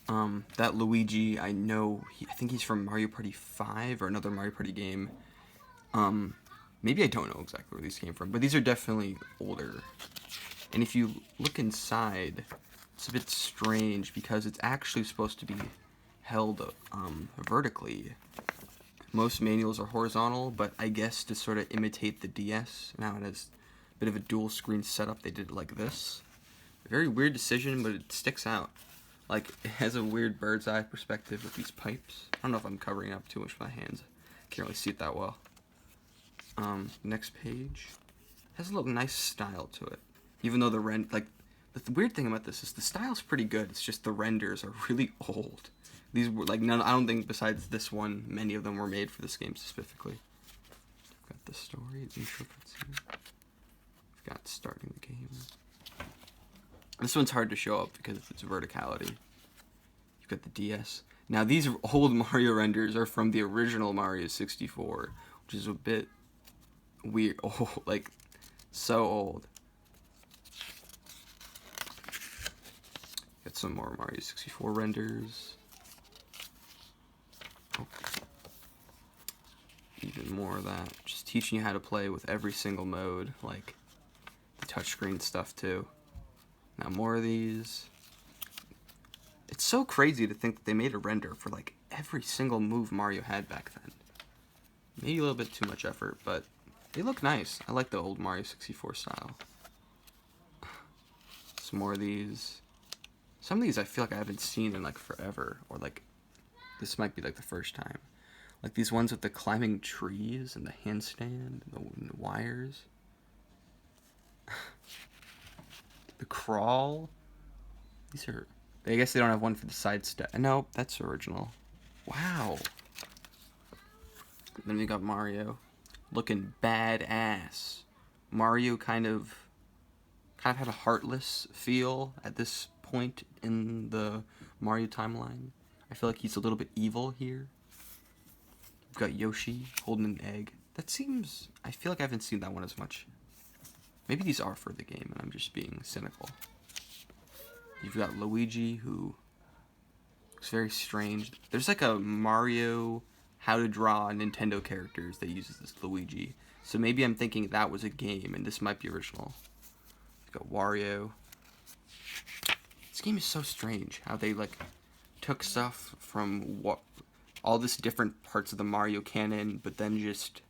That Luigi, I know, I think he's from Mario Party 5 or another Mario Party game. Um, Maybe I don't know exactly where these came from, but these are definitely older. And if you look inside, it's a bit strange because it's actually supposed to be held vertically. Most manuals are horizontal, but I guess to sort of imitate the DS, now it has a bit of a dual screen setup, they did it like this. A very weird decision, but it sticks out. Like, it has a weird bird's eye perspective with these pipes. I don't know if I'm covering up too much with my hands. Can't really see it that well. Next page has a little nice style to it. Even though the weird thing about this is the style's pretty good. It's just the renders are really old. These were like none. I don't think besides this one, many of them were made for this game specifically. Got the story, intro cutscene. We've got starting the game. This one's hard to show up because of its verticality. You've got the DS. Now these old Mario renders are from the original Mario 64, which is a bit weird. Oh, like so old. Got some more Mario 64 renders. Oh. Even more of that. Just teaching you how to play with every single mode, like the touchscreen stuff too. Now more of these. It's so crazy to think that they made a render for like every single move Mario had back then. Maybe a little bit too much effort, but they look nice. I like the old Mario 64 style. Some more of these. Some of these I feel like I haven't seen in like forever, or like this might be like the first time. Like these ones with the climbing trees and the handstand and the wires. The crawl. These are. I guess they don't have one for the side step. No, that's original. Wow. Then we got Mario, looking badass. Mario kind of had a heartless feel at this point in the Mario timeline. I feel like he's a little bit evil here. We've got Yoshi holding an egg. That seems. I feel like I haven't seen that one as much. Maybe these are for the game and I'm just being cynical. You've got Luigi, who looks very strange. There's like a Mario how to draw Nintendo characters that uses this Luigi. So maybe I'm thinking that was a game and this might be original. You've got Wario. This game is so strange how they like took stuff from what all this different parts of the Mario canon, but then just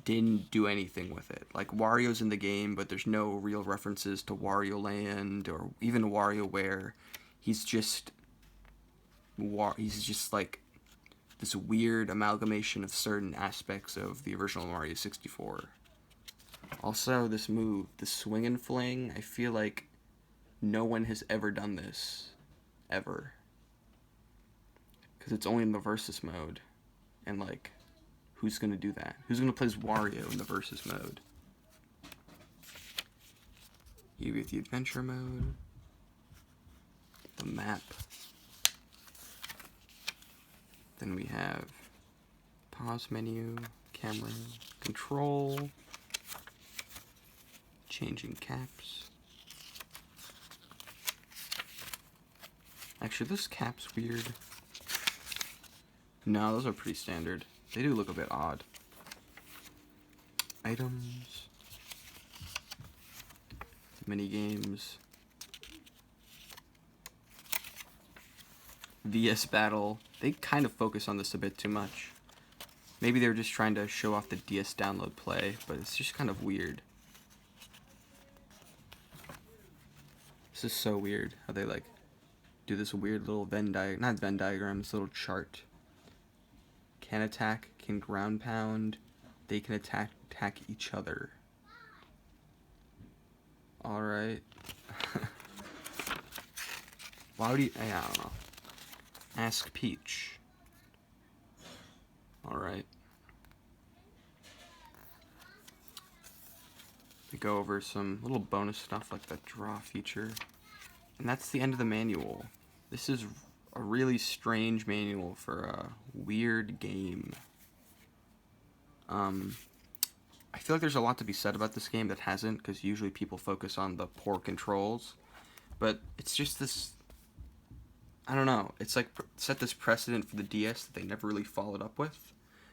didn't do anything with it. Like Wario's in the game, but there's no real references to Wario Land or even WarioWare. He's just like this weird amalgamation of certain aspects of the original Mario 64. Also, this move, the swing and fling, I feel like no one has ever done this. Ever. Because it's only in the versus mode. And like, who's going to do that? Who's going to play as Wario in the versus mode? You get the adventure mode. The map. Then we have pause menu, camera, control, changing caps. Actually, this cap's weird. No, those are pretty standard. They do look a bit odd. Items. Mini games. VS Battle. They kind of focus on this a bit too much. Maybe they were just trying to show off the DS download play, but it's just kind of weird. This is so weird how they like do this weird little not Venn diagram, this little chart. Can attack, can ground pound, they can attack each other. Alright. Why would you, I don't know. Ask Peach. Alright. We go over some little bonus stuff like the draw feature. And that's the end of the manual. This is a really strange manual for a weird game. I feel like there's a lot to be said about this game that hasn't, because usually people focus on the poor controls. But it's just this I don't know. It's like set this precedent for the DS that they never really followed up with,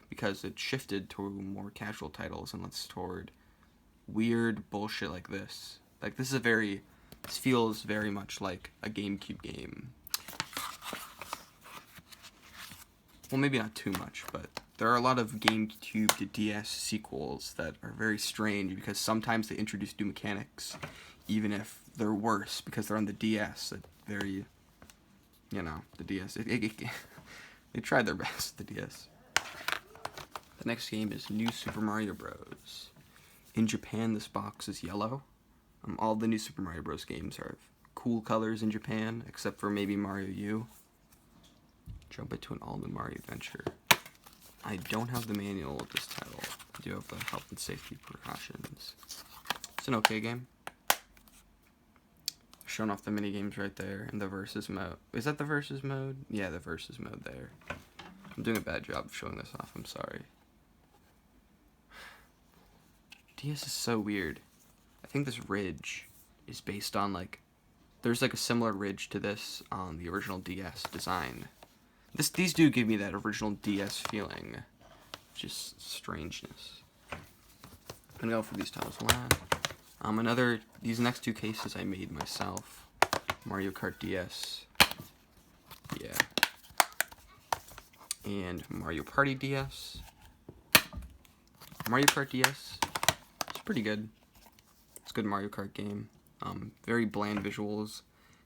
because it shifted to more casual titles and less toward weird bullshit like this. Like this feels very much like a GameCube game. Well, maybe not too much, but there are a lot of GameCube to DS sequels that are very strange because sometimes they introduce new mechanics, even if they're worse because they're on the DS. Very, the DS. They tried their best, the DS. The next game is New Super Mario Bros. In Japan, this box is yellow. All the New Super Mario Bros. Games are cool colors in Japan, except for maybe Mario U. Jump into an all-new Mario adventure. I don't have the manual of this title. I do have the health and safety precautions. It's an okay game. Showing off the mini games right there in the versus mode. Is that the versus mode? Yeah, the versus mode there. I'm doing a bad job of showing this off. I'm sorry. DS is so weird. I think this ridge is based on there's a similar ridge to this on the original DS design. These do give me that original DS feeling. Just strangeness. I'm gonna go for these tiles last. These next two cases I made myself. Mario Kart DS. Yeah. And Mario Party DS. Mario Kart DS. It's pretty good. It's a good Mario Kart game. Very bland visuals.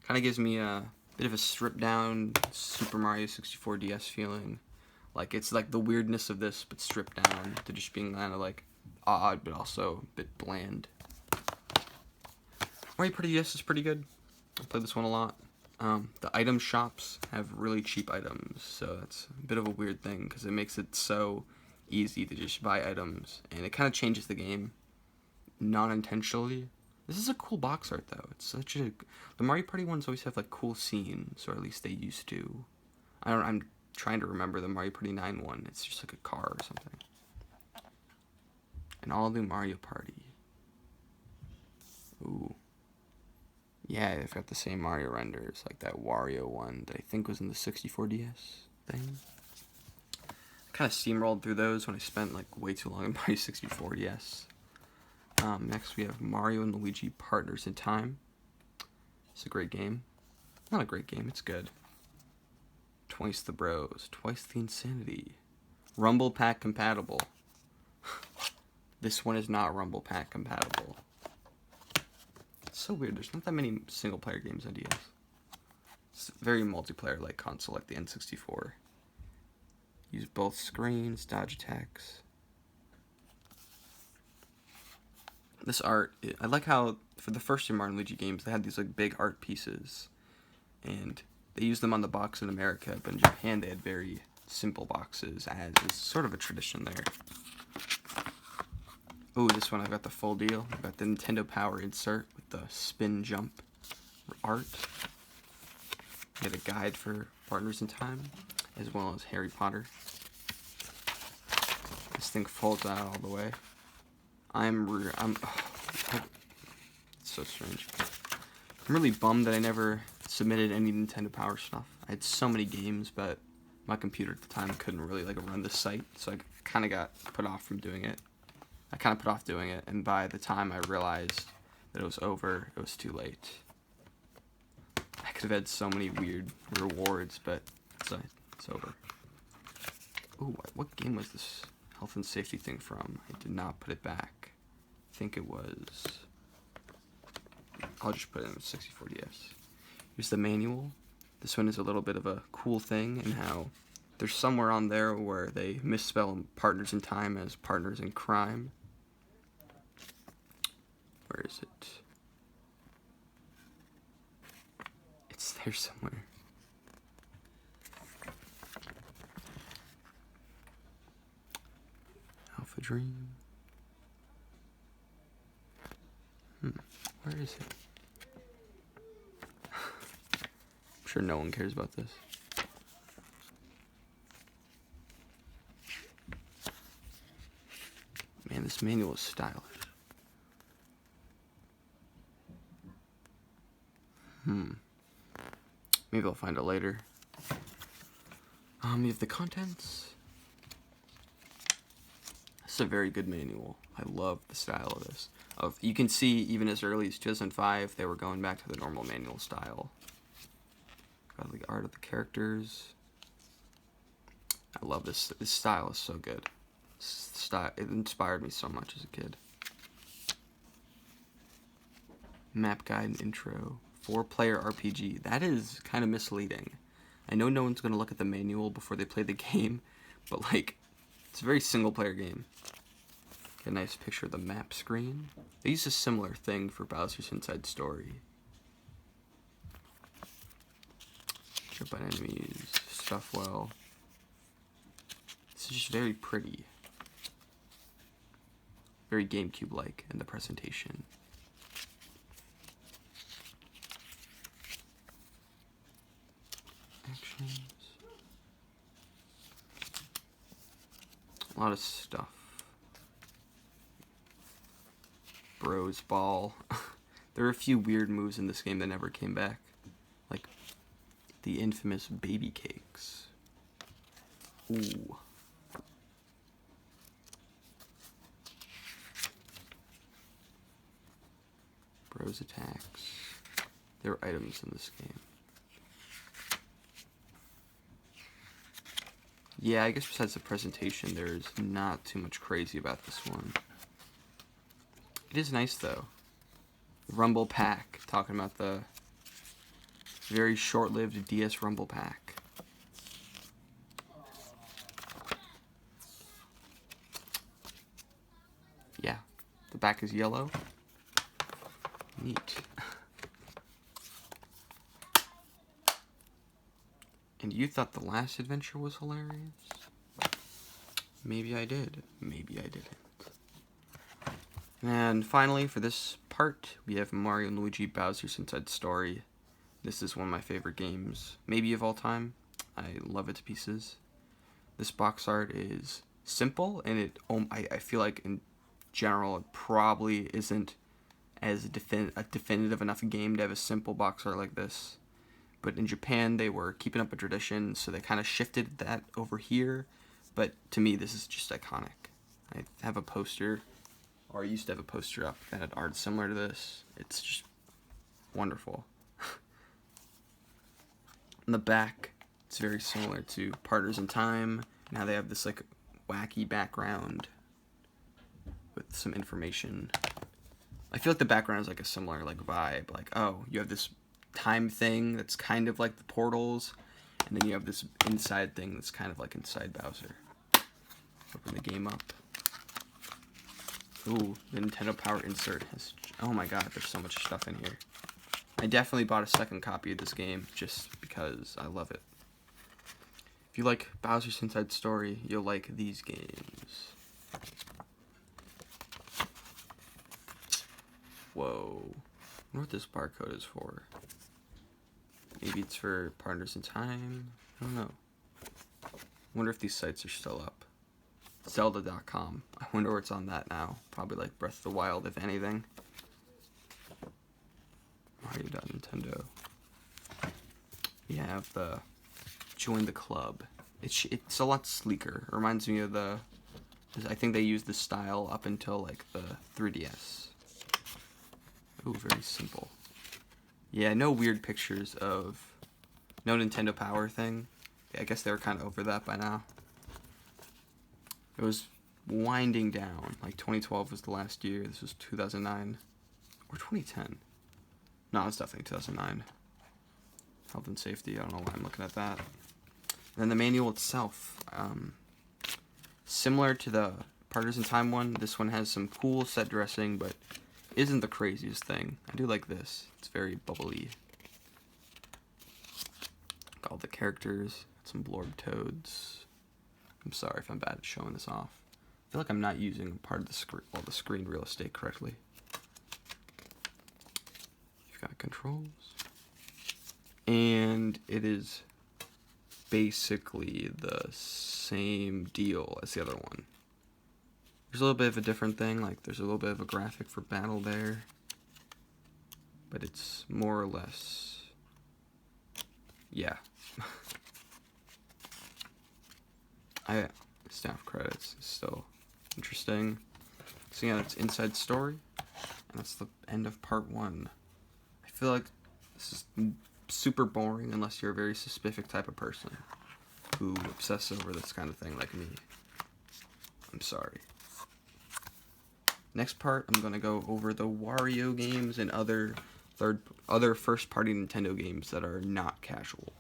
Kind of gives me a bit of a stripped down Super Mario 64 DS feeling. It's the weirdness of this, but stripped down to just being kind of odd, but also a bit bland. Mario Party DS is pretty good. I played this one a lot. The item shops have really cheap items, so that's a bit of a weird thing because it makes it so easy to just buy items, and it kind of changes the game, non-intentionally. This is a cool box art though. The Mario Party ones always have cool scenes, or at least they used to. I'm trying to remember the Mario Party 9 one. It's just a car or something. An all new Mario Party. Ooh. Yeah, they've got the same Mario renders, like that Wario one that I think was in the 64 DS thing. I kind of steamrolled through those when I spent way too long on Mario 64 DS. Next we have Mario and Luigi Partners in Time. It's a great game. Not a great game, it's good. Twice the Bros, Twice the Insanity. Rumble Pack compatible. This one is not Rumble Pack compatible. It's so weird, there's not that many single player games on DS. It's very multiplayer like console, like the N64. Use both screens, dodge attacks. This art, I like how for the first two Mario and Luigi games, they had these big art pieces, and they used them on the box in America, but in Japan they had very simple boxes, as is sort of a tradition there. Oh, this one I've got the full deal. I've got the Nintendo Power insert with the spin jump art. Get a guide for Partners in Time, as well as Harry Potter. This thing folds out all the way. It's so strange. I'm really bummed that I never submitted any Nintendo Power stuff. I had so many games, but my computer at the time couldn't really run the site, so I kind of got put off from doing it. And by the time I realized that it was over, it was too late. I could have had so many weird rewards, but it's over. Ooh, what game was this health and safety thing from? I did not put it back. I think it was... I'll just put it in 64 DS. Here's the manual. This one is a little bit of a cool thing in how there's somewhere on there where they misspell Partners in Time as Partners in Crime. Where is it? It's there somewhere. Alpha Dream. Where is it? I'm sure no one cares about this. Man, this manual is stylish. Maybe I'll find it later. You have the contents. This is a very good manual. I love the style of this. You can see even as early as 2005, they were going back to the normal manual style. Got the art of the characters. I love this. This style is so good. It inspired me so much as a kid. Map guide and intro. 4-player RPG. That is kind of misleading. I know no one's going to look at the manual before they play the game, but like, it's a very single-player game. Get a nice picture of the map screen. They use a similar thing for Bowser's Inside Story. Trip on enemies, stuff well. This is just very pretty. Very GameCube-like in the presentation. Actions. A lot of stuff. Bros Ball. There are a few weird moves in this game that never came back. Like the infamous baby cakes. Ooh. Bros attacks. There are items in this game. Yeah, I guess besides the presentation, there's not too much crazy about this one. It is nice, though. Rumble Pack, talking about the very short-lived DS Rumble Pack. Yeah, the back is yellow. Neat. And you thought the last adventure was hilarious? Maybe I did. Maybe I didn't. And finally, for this part, we have Mario & Luigi Bowser's Inside Story. This is one of my favorite games, maybe of all time. I love it to pieces. This box art is simple, and I feel like in general it probably isn't as a definitive enough game to have a simple box art like this. But in Japan, they were keeping up a tradition, so they kind of shifted that over here. But to me, this is just iconic. I have a poster, or I used to have a poster up that had art similar to this. It's just wonderful. On the back, it's very similar to Partners in Time. Now they have this like wacky background with some information. I feel like the background is like a similar like vibe. Like, oh, you have this time thing that's kind of like the portals, and then you have this inside thing that's kind of like inside Bowser. Open the game up. Ooh, the Nintendo Power insert has, oh my god, there's so much stuff in here. I definitely bought a second copy of this game just because I love it. If you like Bowser's Inside Story, you'll like these games. Whoa. I wonder what this barcode is for. Maybe it's for Partners in Time. I don't know. I wonder if these sites are still up. Zelda.com. I wonder where it's on that now. Probably like Breath of the Wild, if anything. Mario.Nintendo. We have the Join the Club. It's a lot sleeker. It reminds me of the... I think they used this style up until like the 3DS. Ooh, very simple. Yeah, no weird pictures of... No Nintendo Power thing. Yeah, I guess they were kind of over that by now. It was winding down. Like 2012 was the last year. This was 2009. Or 2010. No, it's definitely 2009. Health and safety. I don't know why I'm looking at that. And then the manual itself. Similar to the Partners in Time one, this one has some cool set dressing, but isn't the craziest thing. I do like this. It's very bubbly. Got all the characters. Got some Blorb Toads. I'm sorry if I'm bad at showing this off. I feel like I'm not using part of the screen real estate correctly. You've got controls. And it is basically the same deal as the other one. There's a little bit of a different thing, like there's a little bit of a graphic for battle there, but it's more or less yeah. Staff credits is still interesting. So yeah, that's Inside Story, and that's the end of part 1. I feel like this is super boring unless you're a very specific type of person who obsesses over this kind of thing like me. I'm sorry. Next part, I'm gonna go over the Wario games and other first-party Nintendo games that are not casual.